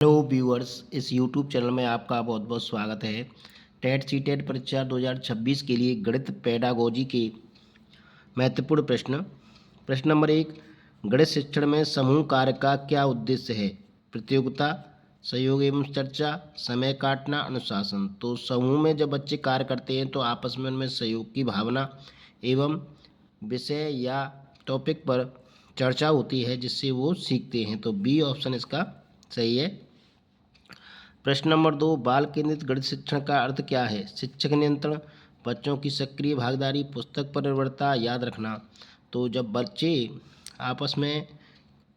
Hello viewers, इस YouTube channel में आपका बहुत बहुत स्वागत है। टेट सीटेट परीक्षा 2026 के लिए गणित पेडागोजी के महत्वपूर्ण प्रश्न। प्रश्न नंबर 1, गणित शिक्षण में समूह कार्य का क्या उद्देश्य है? प्रतियोगिता, सहयोग एवं चर्चा, समय काटना, अनुशासन। तो समूह में जब बच्चे कार्य करते हैं तो आपस में उनमें सहयोग की भावना एवं विषय या टॉपिक पर चर्चा होती है जिससे वो सीखते हैं। तो बी ऑप्शन इसका सही है। प्रश्न नंबर 2, बाल केंद्रित गणित शिक्षण का अर्थ क्या है? शिक्षक नियंत्रण, बच्चों की सक्रिय भागीदारी, पुस्तक पर निर्भरता, याद रखना। तो जब बच्चे आपस में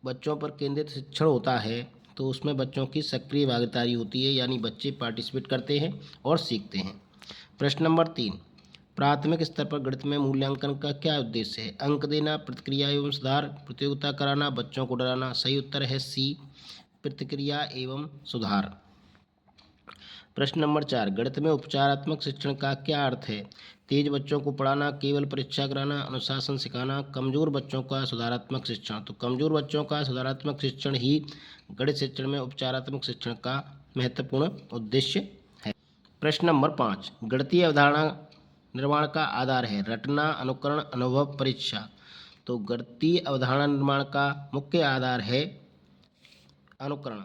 बच्चों पर केंद्रित शिक्षण होता है तो उसमें बच्चों की सक्रिय भागीदारी होती है, यानी बच्चे पार्टिसिपेट करते हैं और सीखते हैं। प्रश्न नंबर 3, प्राथमिक स्तर पर गणित में मूल्यांकन का क्या उद्देश्य है? अंक देना, प्रतिक्रिया एवं सुधार, प्रतियोगिता कराना, बच्चों को डराना। सही उत्तर है सी, प्रतिक्रिया एवं सुधार। प्रश्न नंबर 4, गणित में उपचारात्मक शिक्षण का क्या अर्थ है? तेज बच्चों को पढ़ाना, केवल परीक्षा कराना, अनुशासन सिखाना, कमजोर बच्चों का सुधारात्मक शिक्षण। तो कमजोर बच्चों का सुधारात्मक शिक्षण ही गणित शिक्षण में उपचारात्मक शिक्षण का महत्वपूर्ण उद्देश्य है। प्रश्न नंबर 5, गणितीय अवधारणा निर्माण का आधार है? रटना, अनुकरण, अनुभव, परीक्षा। तो गणितीय अवधारणा निर्माण का मुख्य आधार है अनुकरण।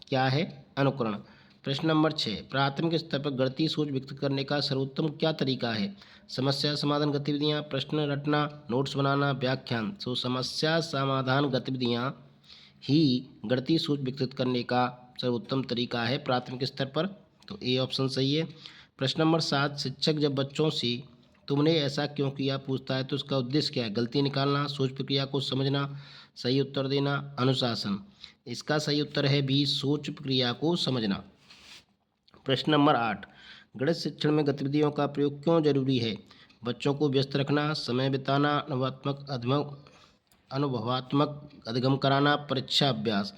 क्या है? अनुकरण। प्रश्न नंबर 6, प्राथमिक स्तर पर गणितीय सोच विकसित करने का सर्वोत्तम क्या तरीका है? समस्या समाधान गतिविधियाँ, प्रश्न रटना, नोट्स बनाना, व्याख्यान। तो समस्या समाधान गतिविधियाँ ही गणितीय सोच विकसित करने का सर्वोत्तम तरीका है प्राथमिक स्तर पर। तो ए ऑप्शन सही है। प्रश्न नंबर 7, शिक्षक जब बच्चों से तुमने ऐसा क्यों किया पूछता है तो उसका उद्देश्य क्या है? गलती निकालना, सोच प्रक्रिया को समझना, सही उत्तर देना, अनुशासन। इसका सही उत्तर है बी, सोच प्रक्रिया को समझना। प्रश्न नंबर 8, गणित शिक्षण में गतिविधियों का प्रयोग क्यों जरूरी है? बच्चों को व्यस्त रखना, समय बिताना, अनुभवात्मक अधिगम कराना, परीक्षा अभ्यास।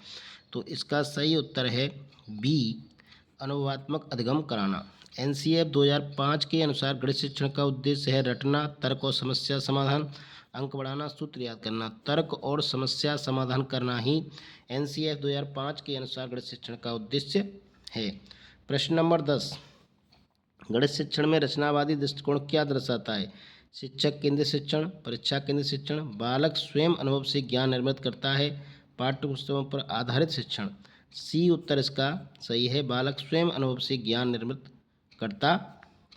तो इसका सही उत्तर है बी, अनुभवात्मक अधिगम कराना। एनसीएफ 2005 के अनुसार गणित शिक्षण का उद्देश्य है रटना, तर्क और समस्या समाधान, अंक बढ़ाना, सूत्र याद करना। तर्क और समस्या समाधान करना ही एनसीएफ 2005 के अनुसार गणित शिक्षण का उद्देश्य है। प्रश्न नंबर 10, गणित शिक्षण में रचनावादी दृष्टिकोण क्या दर्शाता है? शिक्षक केंद्रित शिक्षण, परीक्षा केंद्रित शिक्षण, बालक स्वयं अनुभव से ज्ञान निर्मित करता है, पाठ्य पुस्तकों पर आधारित शिक्षण। सी उत्तर इसका सही है, बालक स्वयं अनुभव से ज्ञान निर्मित करता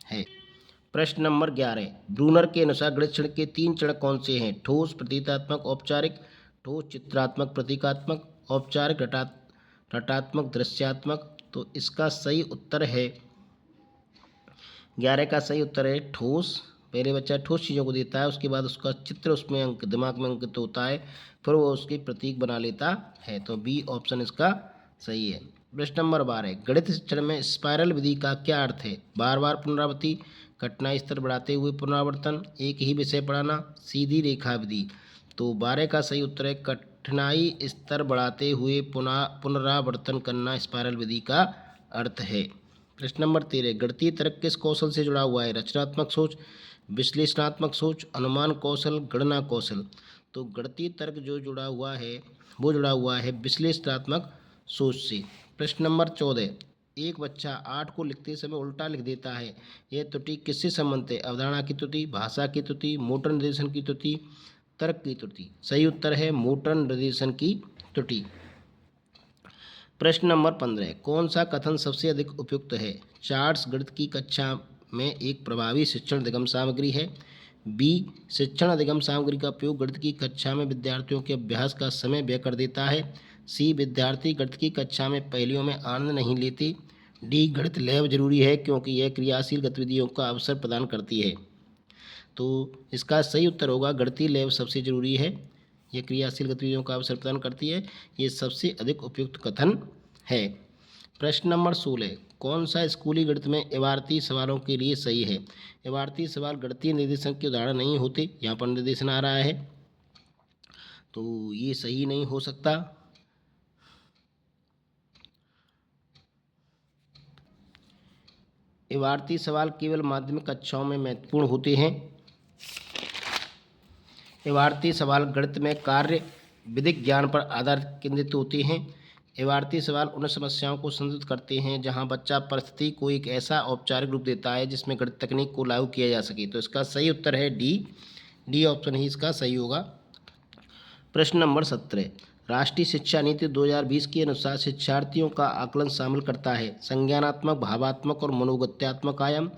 है। प्रश्न नंबर 11, ब्रूनर के अनुसार गणित शिक्षण के 3 चरण कौन से हैं? ठोस, प्रतीकात्मक, औपचारिक। ठोस, चित्रात्मक, प्रतीकात्मक, औपचारिक, रटात्मक, दृश्यात्मक। तो इसका सही उत्तर है 11 का सही उत्तर है ठोस। पहले बच्चा ठोस चीज़ों को देता है, उसके बाद उसका चित्र उसमें अंक दिमाग में अंकित होता है, फिर वो उसकी प्रतीक बना लेता है। तो बी ऑप्शन इसका सही है। प्रश्न नंबर 12, गणित शिक्षण में स्पाइरल विधि का क्या अर्थ है? बार बार पुनरावृत्ति, कठिनाई स्तर बढ़ाते हुए पुनरावर्तन, एक ही विषय पढ़ाना, सीधी रेखा विधि। तो 12 का सही उत्तर है कठिनाई स्तर बढ़ाते हुए पुनरावर्तन करना स्पाइरल विधि का अर्थ है। प्रश्न नंबर 13, गणितीय तर्क किस कौशल से जुड़ा हुआ है? रचनात्मक सोच, विश्लेषणात्मक सोच, अनुमान कौशल, गणना कौशल। तो गणितीय तर्क जो जुड़ा हुआ है वो जुड़ा हुआ है विश्लेषणात्मक सोच से। प्रश्न नंबर 14, एक बच्चा 8 को लिखते समय उल्टा लिख देता है, यह त्रुटि किससे संबंधित है? अवधारणा की त्रुटि, भाषा की त्रुटि, मोटर निर्देशन की त्रुटि, तर्क की त्रुटि। सही उत्तर है मोटर निर्देशन की त्रुटि। प्रश्न नंबर 15, कौन सा कथन सबसे अधिक उपयुक्त है? चार्ट्स गणित की कक्षा में एक प्रभावी शिक्षण अधिगम सामग्री है। बी, शिक्षण अधिगम सामग्री का उपयोग गणित की कक्षा में विद्यार्थियों के अभ्यास का समय व्यय कर देता है। सी, विद्यार्थी गणित की कक्षा में पहेलियों में आनंद नहीं लेते। डी, गणित लैब जरूरी है क्योंकि यह क्रियाशील गतिविधियों का अवसर प्रदान करती है। तो इसका सही उत्तर होगा गणितीय लैब सबसे जरूरी है, ये क्रियाशील गतिविधियों का अवसर प्रदान करती है, ये सबसे अधिक उपयुक्त कथन है। प्रश्न नंबर 16, कौन सा स्कूली गणित में इबारती सवालों के लिए सही है? इबारती सवाल गणितीय निर्देशन के उदाहरण नहीं होते, यहाँ पर निर्देशन आ रहा है तो ये सही नहीं हो सकता। इबारती सवाल केवल माध्यमिक कक्षाओं में महत्वपूर्ण होते हैं। इबारती सवाल गणित में कार्य विधिक ज्ञान पर आधारित केंद्रित होते हैं। इबारती सवाल उन समस्याओं को संबोधित करते हैं जहां बच्चा परिस्थिति को एक ऐसा औपचारिक रूप देता है जिसमें गणित तकनीक को लागू किया जा सके। तो इसका सही उत्तर है डी। डी ऑप्शन ही इसका सही होगा। प्रश्न नंबर 17, राष्ट्रीय शिक्षा नीति 2020 के अनुसार शिक्षार्थियों का आकलन शामिल करता है संज्ञानात्मक, भावात्मक और मनोगत्यात्मक आयाम,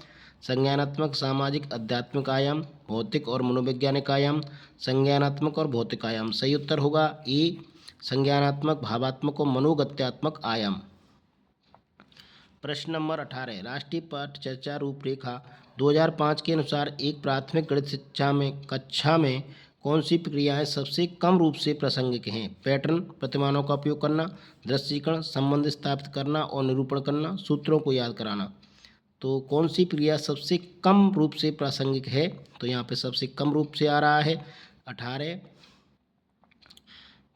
संज्ञानात्मक, सामाजिक, आध्यात्मिक आयाम, भौतिक और मनोवैज्ञानिक आयाम, संज्ञानात्मक और भौतिक आयाम। सही उत्तर होगा ए, संज्ञानात्मक, भावात्मक और मनोगत्यात्मक आयाम। प्रश्न नंबर 18, राष्ट्रीय पाठ्य चर्चा रूपरेखा 2005 के अनुसार एक प्राथमिक गणित शिक्षा में कक्षा में कौन सी प्रक्रियाएं सबसे कम रूप से प्रासंगिक हैं? पैटर्न, प्रतिमानों का उपयोग करना, दृष्टिकरण, संबंध स्थापित करना और निरूपण करना, सूत्रों को याद कराना। तो कौन सी प्रक्रिया सबसे कम रूप से प्रासंगिक है? तो यहाँ पे सबसे कम रूप से आ रहा है 18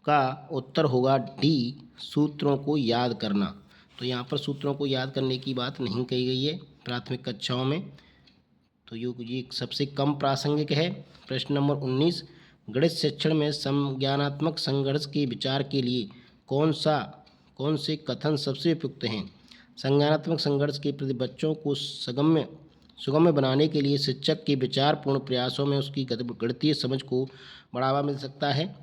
का उत्तर होगा डी, सूत्रों को याद करना। तो यहाँ पर सूत्रों को याद करने की बात नहीं कही गई है प्राथमिक कक्षाओं में, तो ये सबसे कम प्रासंगिक है। प्रश्न नंबर 19, गणित शिक्षण में संज्ञानात्मक संघर्ष के विचार के लिए कौन से कथन सबसे उपयुक्त हैं? संज्ञानात्मक संघर्ष के प्रति बच्चों को सुगम्य बनाने के लिए शिक्षक के विचारपूर्ण प्रयासों में उसकी गणितीय समझ को बढ़ावा मिल सकता है।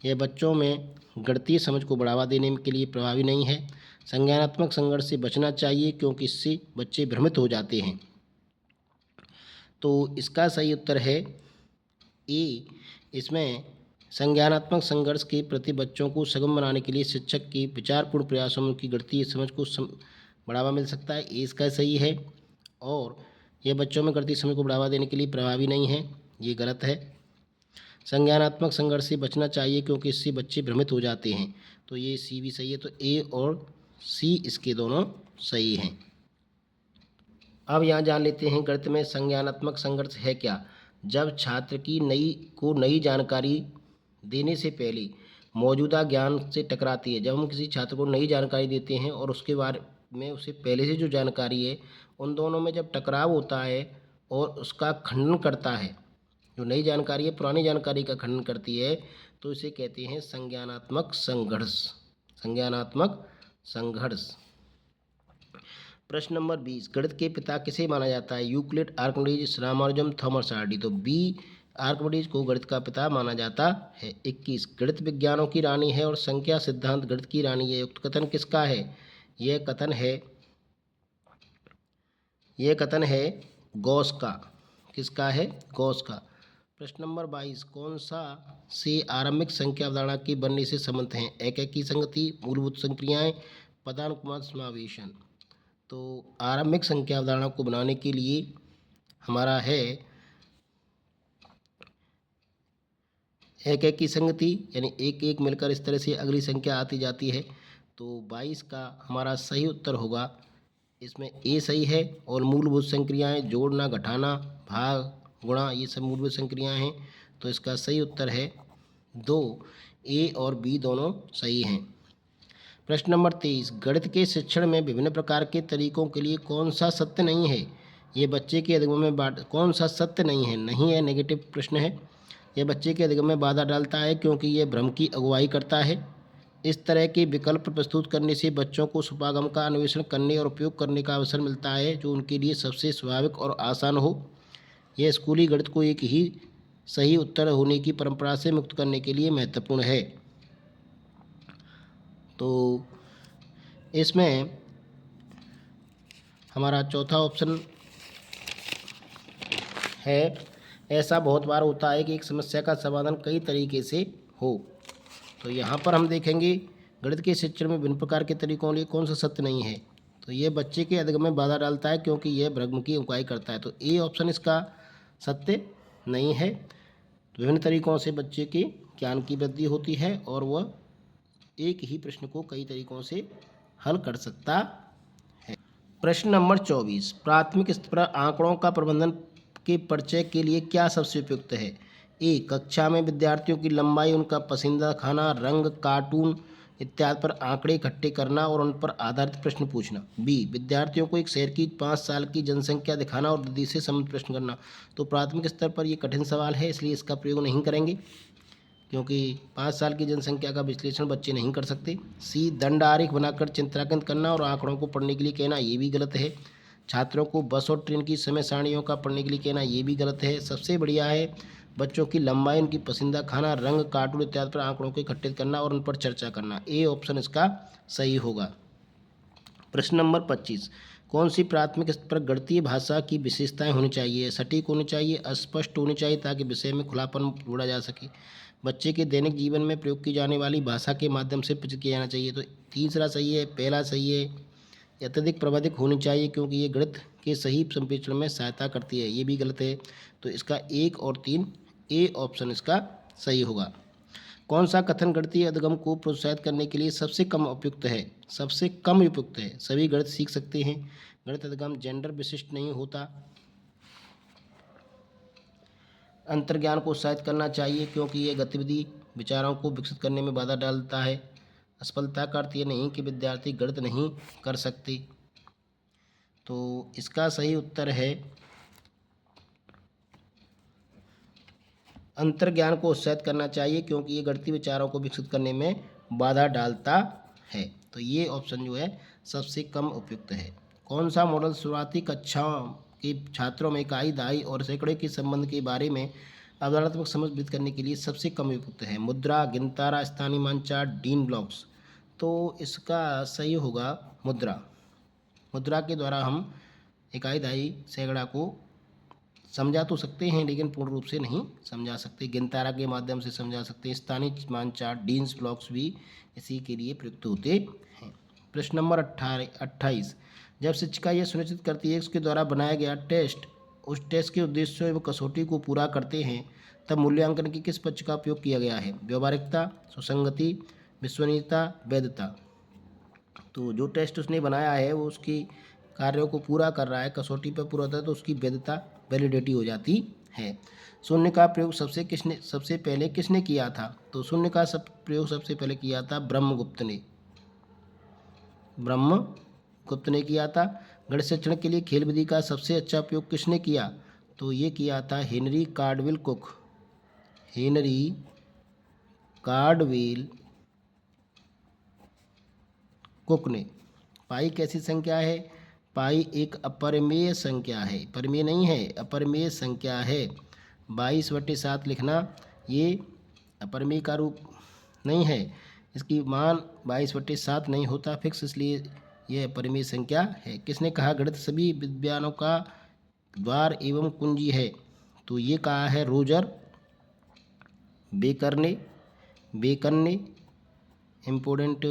यह बच्चों में गणितीय समझ को बढ़ावा देने के लिए प्रभावी नहीं है। संज्ञानात्मक संघर्ष से बचना चाहिए क्योंकि इससे बच्चे भ्रमित हो जाते हैं। तो इसका सही उत्तर है ए, इसमें संज्ञानात्मक संघर्ष के प्रति बच्चों को सक्षम बनाने के लिए शिक्षक के विचारपूर्ण प्रयासों में उनकी गणितीय समझ को बढ़ावा मिल सकता है। ए इसका सही है। और यह बच्चों में गणितीय समझ को बढ़ावा देने के लिए प्रभावी नहीं है, ये गलत है। संज्ञानात्मक संघर्ष से बचना चाहिए क्योंकि इससे बच्चे भ्रमित हो जाते हैं। तो ये सी भी सही है। तो ए और सी इसके दोनों सही हैं। अब यहाँ जान लेते हैं गणित में संज्ञानात्मक संघर्ष है क्या। जब छात्र की नई जानकारी देने से पहले मौजूदा ज्ञान से टकराती है। जब हम किसी छात्र को नई जानकारी देते हैं और उसके बारे में उसे पहले से जो जानकारी है, उन दोनों में जब टकराव होता है और उसका खंडन करता है, जो नई जानकारी है पुरानी जानकारी का खंडन करती है, तो इसे कहते हैं संज्ञानात्मक संघर्ष। संज्ञानात्मक संघर्ष। प्रश्न नंबर 20, गणित के पिता किसे माना जाता है? Euclid, Archimedes, Ramanujan, Thomas Hardy. तो बी, आर्किमिडीज को गणित का पिता माना जाता है। 21, गणित विज्ञानों की रानी है और संख्या सिद्धांत गणित की रानी है। युक्त कथन किसका है? यह कथन है गॉस का। किसका है? गॉस का। प्रश्न नंबर 22, कौन सा से आरंभिक संख्या अवधारणा के बनने से संबंध हैं? एकैकी संगति, मूलभूत संक्रियाएं, पदानुक्रमित समावेशन। तो आरंभिक संख्या अवधारणा को बनाने के लिए हमारा है एकैकी संगति, यानी एक एक मिलकर इस तरह से अगली संख्या आती जाती है। तो 22 का हमारा सही उत्तर होगा, इसमें ए सही है। और मूलभूत संक्रियाएं, जोड़ना, घटाना, भाग, गुणा, ये सब मूलभूत संक्रियाएं हैं। तो इसका सही उत्तर है 2, ए और बी दोनों सही हैं। प्रश्न नंबर 23, गणित के शिक्षण में विभिन्न प्रकार के तरीकों के लिए कौन सा सत्य नहीं है? ये बच्चे के अधिगम में कौन सा सत्य नहीं है? नहीं है, नेगेटिव प्रश्न है। यह बच्चे के अधिगम में बाधा डालता है क्योंकि यह भ्रम की अगुवाई करता है। इस तरह के विकल्प प्रस्तुत करने से बच्चों को सुपागम का अन्वेषण करने और उपयोग करने का अवसर मिलता है जो उनके लिए सबसे स्वाभाविक और आसान हो। यह स्कूली गणित को एक ही सही उत्तर होने की परंपरा से मुक्त करने के लिए महत्वपूर्ण है। तो इसमें हमारा चौथा ऑप्शन है, ऐसा बहुत बार होता है कि एक समस्या का समाधान कई तरीके से हो। तो यहाँ पर हम देखेंगे गणित के शिक्षण में विभिन्न प्रकार के तरीकों के लिए कौन सा सत्य नहीं है। तो ये बच्चे के अधिगम में बाधा डालता है क्योंकि यह भ्रम की अगुवाई करता है। तो ए ऑप्शन इसका सत्य नहीं है। विभिन्न तरीकों से बच्चे के ज्ञान की वृद्धि होती है और वह एक ही प्रश्न को कई तरीकों से हल कर सकता है। प्रश्न नंबर 24, प्राथमिक स्तर पर आंकड़ों का प्रबंधन के परिचय के लिए क्या सबसे उपयुक्त है? ए, कक्षा में विद्यार्थियों की लंबाई, उनका पसंदीदा खाना, रंग, कार्टून इत्यादि पर आंकड़े इकट्ठे करना और उन पर आधारित प्रश्न पूछना। बी, विद्यार्थियों को एक शहर की 5 साल की जनसंख्या दिखाना और वृद्धि से संबंधित प्रश्न करना। तो प्राथमिक स्तर पर यह कठिन सवाल है, इसलिए इसका प्रयोग नहीं करेंगे क्योंकि 5 साल की जनसंख्या का विश्लेषण बच्चे नहीं कर सकते। सी, दंड आरेख बनाकर चित्रांकन करना और आंकड़ों को पढ़ने के लिए कहना, ये भी गलत है। छात्रों को बस और ट्रेन की समय सारणियों का पढ़ने के लिए कहना, ये भी गलत है। सबसे बढ़िया है बच्चों की लंबाई, उनकी पसंदीदा खाना, रंग, कार्टून इत्यादि पर आंकड़ों को इकट्ठित करना और उन पर चर्चा करना। ए ऑप्शन इसका सही होगा। प्रश्न नंबर 25, कौन सी प्राथमिक स्तर पर गणितीय भाषा की विशेषताएं होनी चाहिए? सटीक होनी चाहिए, अस्पष्ट होनी चाहिए ताकि विषय में खुलापन जोड़ा जा सके, बच्चे के दैनिक जीवन में प्रयोग की जाने वाली भाषा के माध्यम से प्रचित किया जाना चाहिए। तो तीसरा सही है, पहला सही है। अत्यधिक प्रबंधित होनी चाहिए क्योंकि ये गणित के सही संप्रेषण में सहायता करती है, ये भी गलत है। तो इसका 1 और 3, ए ऑप्शन इसका सही होगा। कौन सा कथन गणितीय अधिगम को प्रोत्साहित करने के लिए सबसे कम उपयुक्त है? सबसे कम उपयुक्त है। सभी गणित सीख सकते हैं, गणित अधिगम जेंडर विशिष्ट नहीं होता। अंतर्ज्ञान को उत्साहित करना चाहिए क्योंकि ये गतिविधि विचारों को विकसित करने में बाधा डालता है। असफलता का अर्थ ये नहीं कि विद्यार्थी गणित नहीं कर सकते। तो इसका सही उत्तर है अंतर्ज्ञान को उत्साहित करना चाहिए क्योंकि ये गणितीय विचारों को विकसित करने में बाधा डालता है। तो ये ऑप्शन जो है सबसे कम उपयुक्त है। कौन सा मॉडल शुरुआती कक्षाओं के छात्रों में इकाई, दहाई और सैकड़े के संबंध के बारे में अवधारणात्मक समझ विकसित करने के लिए सबसे कम उपयुक्त है? मुद्रा, गिनतारा, स्थानीय मानचार्ट, डीन ब्लॉक्स। तो इसका सही होगा मुद्रा। मुद्रा के द्वारा हम इकाई, दहाई, सैकड़ा को समझा तो सकते हैं लेकिन पूर्ण रूप से नहीं समझा सकते। गिनतारा के माध्यम से समझा सकते हैं। स्थानीय मानचार्ट, डीन्स ब्लॉक्स भी इसी के लिए प्रयुक्त होते हैं। प्रश्न नंबर 28, जब शिक्षिका यह सुनिश्चित करती है उसके द्वारा बनाया गया टेस्ट उस टेस्ट के उद्देश्यों एवं कसौटी को पूरा करते हैं, तब मूल्यांकन के किस पक्ष का उपयोग किया गया है? व्यवहारिकता, सुसंगति, विश्वसनीयता, वैधता। तो जो टेस्ट उसने बनाया है वो उसकी कार्यों को पूरा कर रहा है, कसौटी पर पूरा होता है, तो उसकी वैधता, वैलिडिटी हो जाती है। शून्य का प्रयोग सबसे पहले किसने किया था? तो शून्य का प्रयोग सबसे पहले किया था ब्रह्मगुप्त ने किया था। गणित शिक्षण के लिए खेल विधि का सबसे अच्छा उपयोग किसने किया? तो ये किया था हेनरी कार्डवेल कुक ने। पाई कैसी संख्या है? पाई एक अपरिमेय संख्या है, परिमेय नहीं है, अपरिमेय संख्या है। 22/7 लिखना, ये अपरिमेय का रूप नहीं है, इसकी मान 22/7 नहीं होता फिक्स, इसलिए यह अपरिमेय संख्या है। किसने कहा गणित सभी विज्ञानों का द्वार एवं कुंजी है? तो ये कहा है रोजर बेकन ने। इम्पोर्टेंट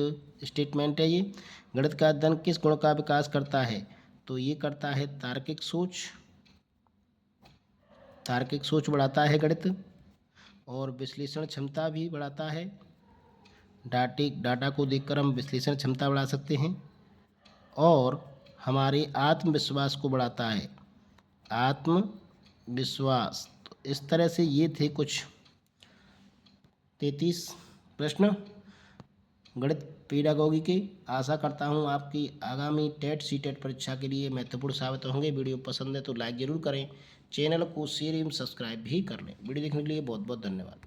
स्टेटमेंट है ये। गणित का अध्ययन किस गुण का विकास करता है? तो ये करता है तार्किक सोच बढ़ाता है गणित, और विश्लेषण क्षमता भी बढ़ाता है। डाटा को देखकर हम विश्लेषण क्षमता बढ़ा सकते हैं, और हमारे आत्मविश्वास को बढ़ाता है, आत्मविश्वास। तो इस तरह से ये थे कुछ 33 प्रश्न गणित पेडागोगी के। आशा करता हूँ आपकी आगामी टेट सीटेट परीक्षा के लिए महत्वपूर्ण साबित होंगे। वीडियो पसंद है तो लाइक ज़रूर करें, चैनल को शेयर एवं सब्सक्राइब भी कर लें। वीडियो देखने के लिए बहुत बहुत धन्यवाद।